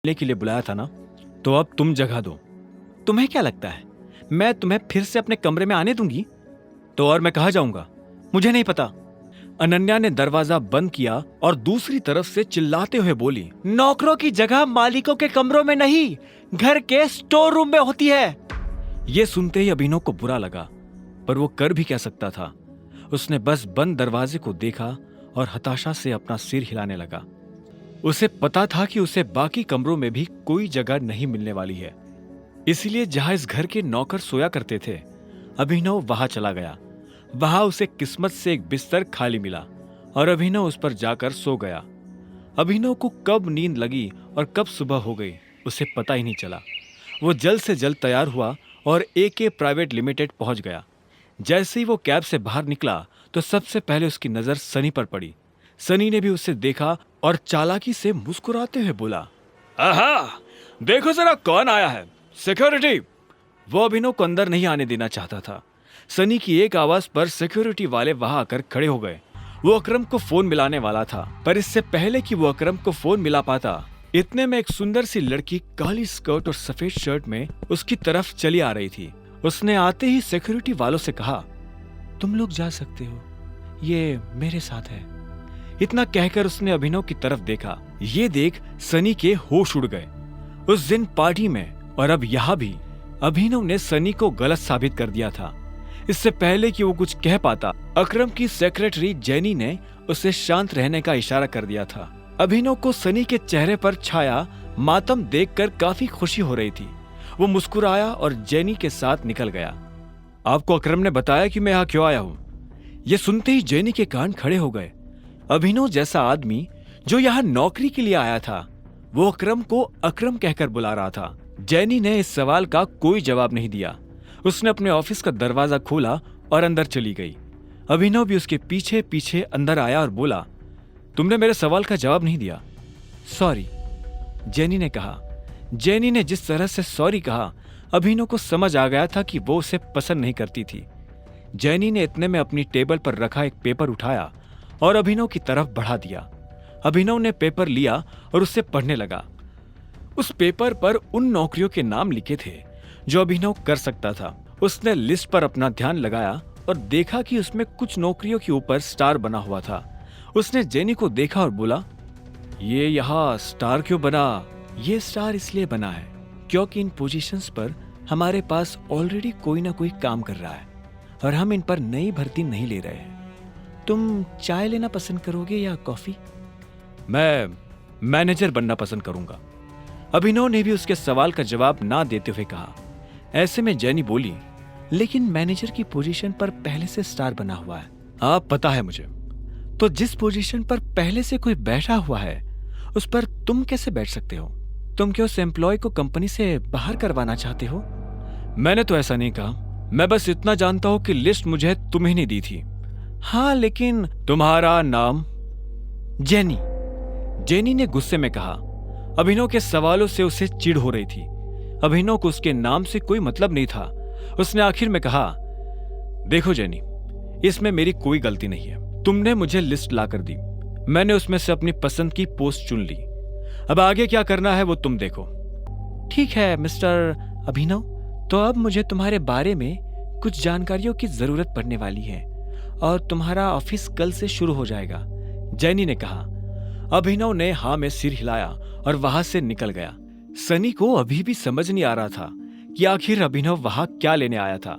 मिलने के लिए बुलाया था ना, तो अब तुम जगह दो। तुम्हें क्या लगता है मैं तुम्हें फिर से अपने कमरे में आने दूंगी? तो और मैं कहाँ जाऊंगा? मुझे नहीं पता। अनन्या ने दरवाजा बंद किया और दूसरी तरफ से चिल्लाते हुए बोली, नौकरों की जगह मालिकों के कमरों में नहीं, घर के स्टोर रूम में होती है। यह सुनते ही अभिनव को बुरा लगा, पर वो कर भी क्या सकता था। उसने बस बंद दरवाजे को देखा और हताशा से अपना सिर हिलाने लगा। उसे पता था कि उसे बाकी कमरों में भी कोई जगह नहीं मिलने वाली है, इसलिए जहां इस घर के नौकर सोया करते थे, अभिनव वहां चला गया। वहां उसे किस्मत से एक बिस्तर खाली मिला और अभिनव उस पर जाकर सो गया। अभिनव को कब नींद लगी और कब सुबह हो गई उसे पता ही नहीं चला। वो जल्द से जल्द तैयार हुआ और एके प्राइवेट लिमिटेड पहुंच गया। जैसे ही वो कैब से बाहर निकला तो सबसे पहले उसकी नजर सनी पर पड़ी। सनी ने भी उसे देखा और चालाकी से मुस्कुराते हुए बोला, आहा, देखो जरा कौन आया है, सिक्योरिटी। वो अभिनव को अंदर नहीं आने देना चाहता था। सनी की एक आवाज पर सिक्योरिटी वाले वहां आकर खड़े हो गए। वो अकरम को फोन मिलाने वाला था, पर इससे पहले कि वो अकरम को फोन मिला पाता, इतने में एक सुंदर सी लड़की काली स्कर्ट और सफेद शर्ट में उसकी तरफ चली आ रही थी। उसने आते ही सिक्योरिटी वालों से कहा, तुम लोग जा सकते हो, ये मेरे साथ है। इतना कहकर उसने अभिनव की तरफ देखा। ये देख सनी के होश उड़ गए। उस दिन पार्टी में और अब यहाँ भी अभिनव ने सनी को गलत साबित कर दिया था। इससे पहले कि वो कुछ कह पाता, अकरम की सेक्रेटरी जेनी ने उसे शांत रहने का इशारा कर दिया था। अभिनव को सनी के चेहरे पर छाया मातम देखकर काफी खुशी हो रही थी। वो मुस्कुराया और जेनी के साथ निकल गया। आपको अकरम ने बताया कि मैं यहाँ क्यों आया हूँ? ये सुनते ही जेनी के कान खड़े हो गए। अभिनव जैसा आदमी जो यहाँ नौकरी के लिए आया था, वो अकरम को अकरम कहकर बुला रहा था। जेनी ने इस सवाल का कोई जवाब नहीं दिया। उसने अपने ऑफिस का दरवाजा खोला और अंदर चली गई। अभिनव भी उसके पीछे पीछे अंदर आया और बोला, तुमने मेरे सवाल का जवाब नहीं दिया। सॉरी, जेनी ने कहा। जेनी ने जिस तरह से सॉरी कहा, अभिनव को समझ आ गया था कि वो उसे पसंद नहीं करती थी। जेनी ने इतने में अपनी टेबल पर रखा एक पेपर उठाया और अभिनव की तरफ बढ़ा दिया। अभिनव ने पेपर लिया और उससे पढ़ने लगा। उस पेपर पर उन नौकरियों के नाम लिखे थे जो अभिनव कर सकता था। उसने लिस्ट पर अपना ध्यान लगाया और देखा कि उसमें कुछ नौकरियों के ऊपर स्टार बना हुआ था। उसने जेनी को देखा और बोला, ये यहाँ स्टार क्यों बना? ये स्टार इसलिए बना है क्योंकि इन पोजीशंस पर हमारे पास ऑलरेडी कोई ना कोई काम कर रहा है और हम इन पर नई भर्ती नहीं ले रहे हैं। तुम चाय लेना पसंद करोगे या कॉफी? मैं मैनेजर बनना पसंद करूंगा। अभिनव ने भी उसके सवाल का जवाब ना देते हुए कहा। ऐसे में जेनी बोली, लेकिन मैनेजर की पोजीशन पर पहले से स्टार बना हुआ है। आप पता है मुझे। तो जिस पोजीशन पर पहले से कोई बैठा हुआ है उस पर तुम कैसे बैठ सकते हो? तुम क्या उस एम्प्लॉय को कंपनी से बाहर करवाना चाहते हो? मैंने तो ऐसा नहीं कहा। मैं बस इतना जानता हूं कि लिस्ट मुझे तुम्हें नहीं दी थी। हाँ, लेकिन तुम्हारा नाम? जेनी। जेनी ने गुस्से में कहा। अभिनव के सवालों से उसे चिढ़ हो रही थी। अभिनव को उसके नाम से कोई मतलब नहीं था। उसने आखिर में कहा, देखो जेनी, इसमें मेरी कोई गलती नहीं है। तुमने मुझे लिस्ट लाकर दी, मैंने उसमें से अपनी पसंद की पोस्ट चुन ली। अब आगे क्या करना है वो तुम देखो। ठीक है मिस्टर अभिनव, तो अब मुझे तुम्हारे बारे में कुछ जानकारियों की जरूरत पड़ने वाली है और तुम्हारा ऑफिस कल से शुरू हो जाएगा, जेनी ने कहा। अभिनव ने हाँ में सिर हिलाया और वहां से निकल गया। सनी को अभी भी समझ नहीं आ रहा था कि आखिर अभिनव वहां क्या लेने आया था।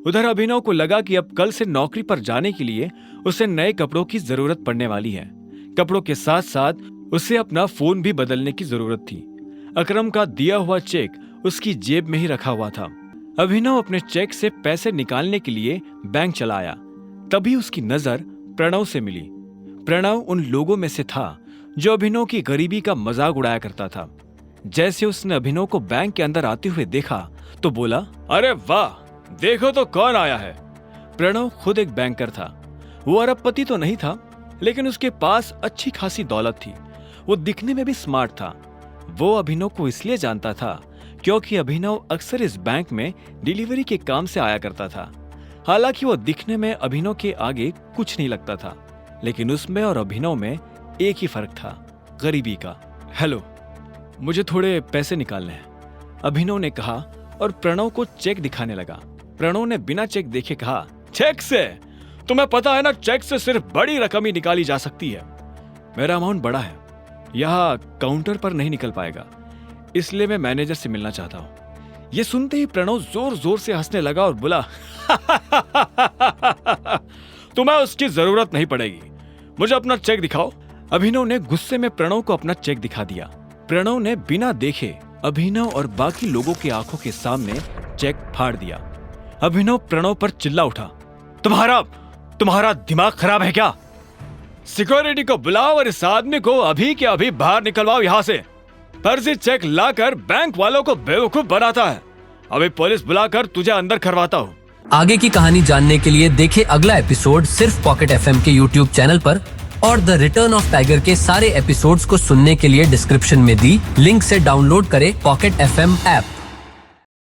उधर अभिनव को लगा कि अब कल से नौकरी पर जाने के लिए उसे नए कपड़ों की जरूरत पड़ने वाली है। कपड़ों के साथ साथ उसे अपना फोन भी बदलने की जरूरत थी। अकरम का दिया हुआ चेक उसकी जेब में ही रखा हुआ था। अभिनव अपने चेक से पैसे निकालने के लिए बैंक चला आया। तभी उसकी नजर प्रणव से मिली। प्रणव उन लोगों में से था जो अभिनव की गरीबी का मजाक उड़ाया करता था। जैसे उसने अभिनव को बैंक के अंदर आते हुए देखा तो बोला, अरे वाह, देखो तो कौन आया है। प्रणव खुद एक बैंकर था। वो अरबपति तो नहीं था, लेकिन उसके पास अच्छी खासी दौलत थी। वो दिखने में भी स्मार्ट था। वो अभिनव को इसलिए जानता था क्योंकि अभिनव अक्सर इस बैंक में डिलीवरी के काम से आया करता था। हालांकि वो दिखने में अभिनव के आगे कुछ नहीं लगता था, लेकिन उसमें और अभिनव में एक ही फर्क था, गरीबी का। हेलो, मुझे थोड़े पैसे निकालने हैं, अभिनव ने कहा और प्रणव को चेक दिखाने लगा। प्रणव ने बिना चेक देखे कहा, चेक से? तुम्हें पता है ना, चेक से सिर्फ बड़ी रकम ही निकाली जा सकती है। मेरा अमाउंट बड़ा है, यहाँ काउंटर पर नहीं निकल पाएगा, इसलिए मैं मैनेजर से मिलना चाहता हूँ। ये सुनते ही प्रणव जोर जोर से हंसने लगा और बोला, तुम्हें उसकी जरूरत नहीं पड़ेगी, मुझे अपना चेक दिखाओ। अभिनव ने गुस्से में प्रणव को अपना चेक दिखा दिया। प्रणव ने बिना देखे अभिनव और बाकी लोगों की आंखों के सामने चेक फाड़ दिया। अभिनव प्रणव पर चिल्ला उठा, तुम्हारा दिमाग खराब है क्या? सिक्योरिटी को बुलाओ और इस आदमी को अभी के अभी बाहर निकलवाओ यहाँ से। फर्जी चेक लाकर बैंक वालों को बेवकूफ बनाता है। अभी पुलिस बुलाकर तुझे अंदर करवाता हूँ। आगे की कहानी जानने के लिए देखें अगला एपिसोड सिर्फ पॉकेट एफएम के यूट्यूब चैनल पर, और द रिटर्न ऑफ टाइगर के सारे एपिसोड्स को सुनने के लिए डिस्क्रिप्शन में दी लिंक से डाउनलोड करें पॉकेट एफएम ऐप।